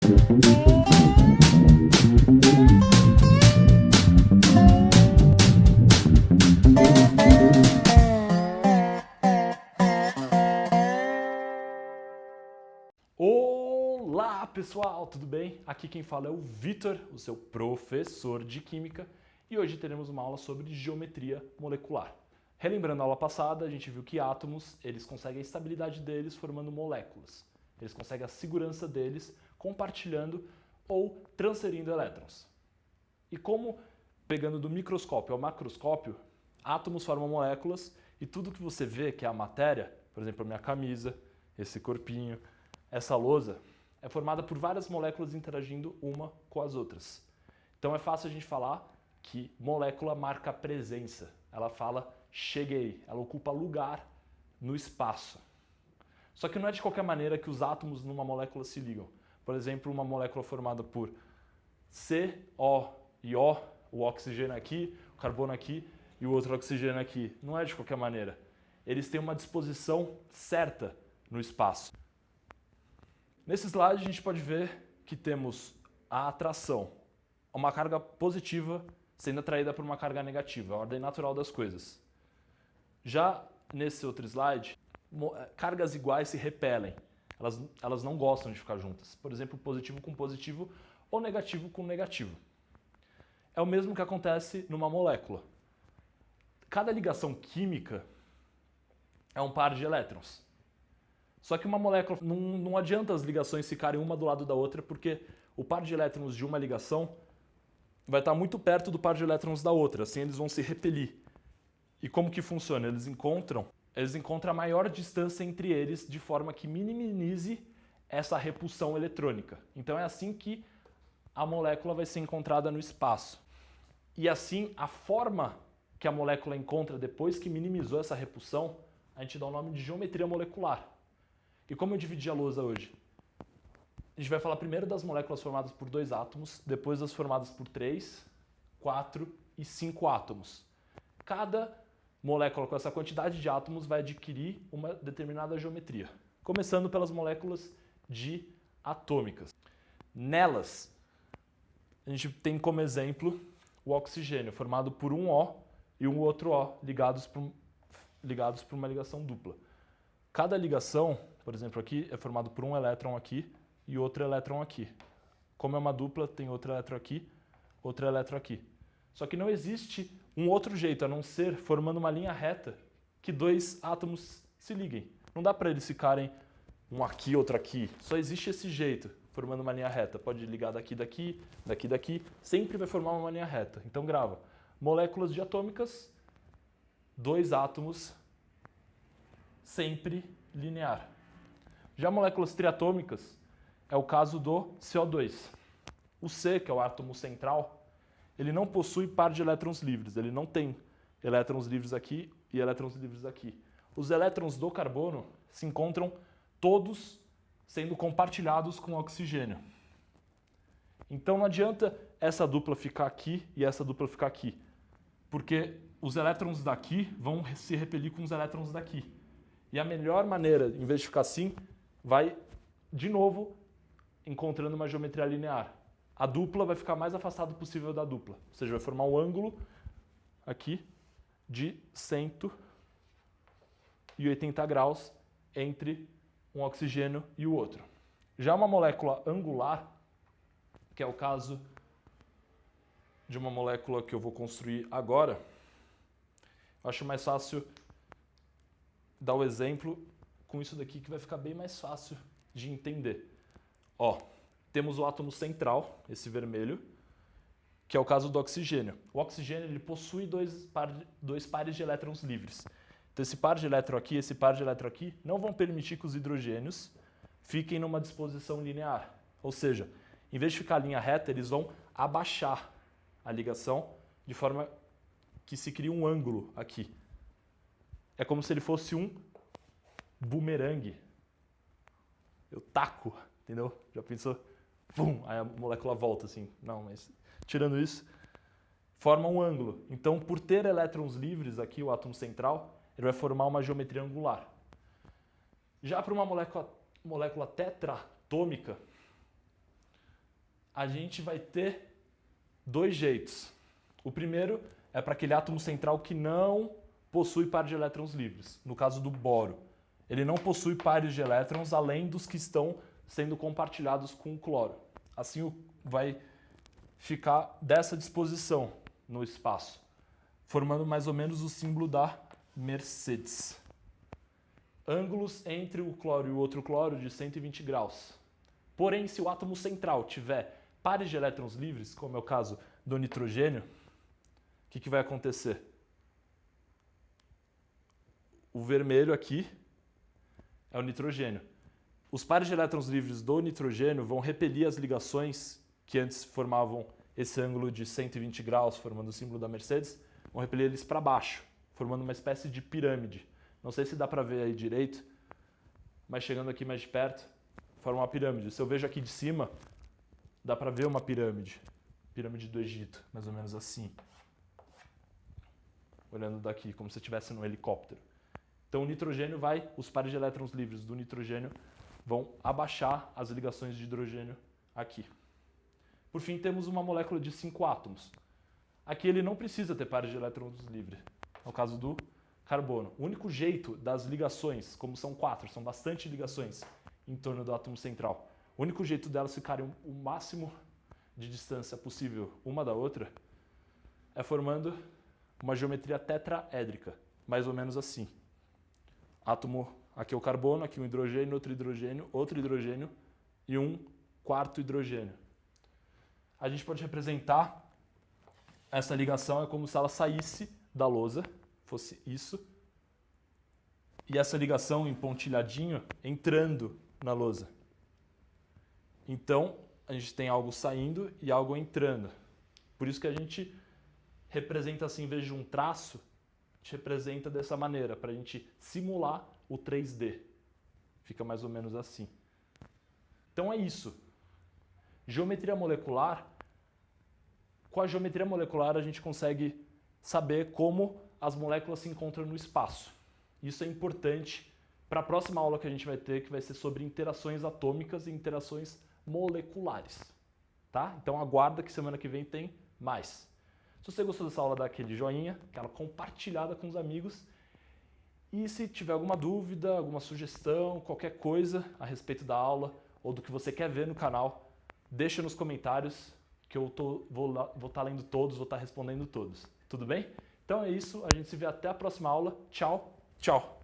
Olá pessoal, tudo bem? Aqui quem fala é o Vitor, o seu professor de Química, e hoje teremos uma aula sobre geometria molecular. Relembrando a aula passada, a gente viu que átomos, eles conseguem a estabilidade deles formando moléculas. Eles conseguem a segurança deles compartilhando ou transferindo elétrons. E como, pegando do microscópio ao macroscópio, átomos formam moléculas e tudo que você vê, que é a matéria, por exemplo, a minha camisa, esse corpinho, essa lousa, é formada por várias moléculas interagindo uma com as outras. Então é fácil a gente falar que molécula marca presença. Ela fala, cheguei, ela ocupa lugar no espaço. Só que não é de qualquer maneira que os átomos numa molécula se ligam. Por exemplo, uma molécula formada por C, O e O, o oxigênio aqui, o carbono aqui e o outro oxigênio aqui. Não é de qualquer maneira. Eles têm uma disposição certa no espaço. Nesse slide a gente pode ver que temos a atração, uma carga positiva sendo atraída por uma carga negativa, a ordem natural das coisas. Já nesse outro slide, cargas iguais se repelem, elas não gostam de ficar juntas. Por exemplo, positivo com positivo ou negativo com negativo. É o mesmo que acontece numa molécula. Cada ligação química é um par de elétrons. Só que uma molécula, não adianta as ligações ficarem uma do lado da outra, porque o par de elétrons de uma ligação vai estar muito perto do par de elétrons da outra, assim eles vão se repelir. E como que funciona? Eles encontram a maior distância entre eles de forma que minimize essa repulsão eletrônica. Então é assim que a molécula vai ser encontrada no espaço. E assim, a forma que a molécula encontra depois que minimizou essa repulsão, a gente dá o nome de geometria molecular. E como eu dividi a lousa hoje? A gente vai falar primeiro das moléculas formadas por 2 átomos, depois das formadas por 3, 4 e 5 átomos. Cada molécula com essa quantidade de átomos vai adquirir uma determinada geometria. Começando pelas moléculas diatômicas. Nelas, a gente tem como exemplo o oxigênio, formado por um O e um outro O, ligados por uma ligação dupla. Cada ligação, por exemplo, aqui é formado por um elétron aqui e outro elétron aqui. Como é uma dupla, tem outro elétron aqui, outro elétron aqui. Só que não existe um outro jeito, a não ser formando uma linha reta, que 2 átomos se liguem. Não dá para eles ficarem um aqui, outro aqui. Só existe esse jeito, formando uma linha reta. Pode ligar daqui, daqui, daqui, daqui. Sempre vai formar uma linha reta. Então grava. Moléculas diatômicas, 2 átomos, sempre linear. Já moléculas triatômicas é o caso do CO2. O C, que é o átomo central, ele não possui par de elétrons livres, ele não tem elétrons livres aqui e elétrons livres aqui. Os elétrons do carbono se encontram todos sendo compartilhados com o oxigênio. Então não adianta essa dupla ficar aqui e essa dupla ficar aqui, porque os elétrons daqui vão se repelir com os elétrons daqui. E a melhor maneira, em vez de ficar assim, vai, de novo, encontrando uma geometria linear. A dupla vai ficar mais afastada possível da dupla. Ou seja, vai formar um ângulo aqui de 180 graus entre um oxigênio e o outro. Já uma molécula angular, que é o caso de uma molécula que eu vou construir agora, eu acho mais fácil dar o exemplo com isso daqui que vai ficar bem mais fácil de entender. Ó, temos o átomo central, esse vermelho, que é o caso do oxigênio. O oxigênio ele possui dois pares de elétrons livres. Então esse par de elétron aqui e esse par de elétron aqui não vão permitir que os hidrogênios fiquem numa disposição linear. Ou seja, em vez de ficar linha reta, eles vão abaixar a ligação de forma que se cria um ângulo aqui. É como se ele fosse um bumerangue. Eu taco, entendeu? Já pensou? Pum, aí a molécula volta assim. Não, mas tirando isso, forma um ângulo. Então, por ter elétrons livres aqui, o átomo central, ele vai formar uma geometria angular. Já para uma molécula tetratômica, a gente vai ter dois jeitos. O primeiro é para aquele átomo central que não possui par de elétrons livres. No caso do boro, ele não possui pares de elétrons além dos que estão sendo compartilhados com o cloro. Assim vai ficar dessa disposição no espaço, formando mais ou menos o símbolo da Mercedes. Ângulos entre o cloro e o outro cloro de 120 graus. Porém, se o átomo central tiver pares de elétrons livres, como é o caso do nitrogênio, o que vai acontecer? O vermelho aqui é o nitrogênio. Os pares de elétrons livres do nitrogênio vão repelir as ligações que antes formavam esse ângulo de 120 graus, formando o símbolo da Mercedes, vão repelir eles para baixo, formando uma espécie de pirâmide. Não sei se dá para ver aí direito, mas chegando aqui mais de perto, forma uma pirâmide. Se eu vejo aqui de cima, dá para ver uma pirâmide. Pirâmide do Egito, mais ou menos assim. Olhando daqui, como se estivesse num helicóptero. Então o nitrogênio os pares de elétrons livres do nitrogênio vão abaixar as ligações de hidrogênio aqui. Por fim, temos uma molécula de 5 átomos. Aqui ele não precisa ter pares de elétrons livres, no caso do carbono. O único jeito das ligações, como são 4, são bastante ligações em torno do átomo central, o único jeito delas ficarem o máximo de distância possível uma da outra é formando uma geometria tetraédrica, mais ou menos assim. Átomo, aqui é o carbono, aqui um hidrogênio, outro hidrogênio e um quarto hidrogênio. A gente pode representar essa ligação é como se ela saísse da lousa, fosse isso, e essa ligação em pontilhadinho entrando na lousa. Então, a gente tem algo saindo e algo entrando. Por isso que a gente representa assim, em vez de um traço, a gente representa dessa maneira, para a gente simular o 3D. Fica mais ou menos assim. Então é isso. Geometria molecular. Com a geometria molecular a gente consegue saber como as moléculas se encontram no espaço. Isso é importante para a próxima aula que a gente vai ter, que vai ser sobre interações atômicas e interações moleculares. Tá? Então aguarda que semana que vem tem mais. Se você gostou dessa aula, dá aquele joinha, aquela compartilhada com os amigos. E se tiver alguma dúvida, alguma sugestão, qualquer coisa a respeito da aula ou do que você quer ver no canal, deixa nos comentários que eu vou estar lendo todos, vou estar respondendo todos. Tudo bem? Então é isso, a gente se vê até a próxima aula. Tchau, tchau!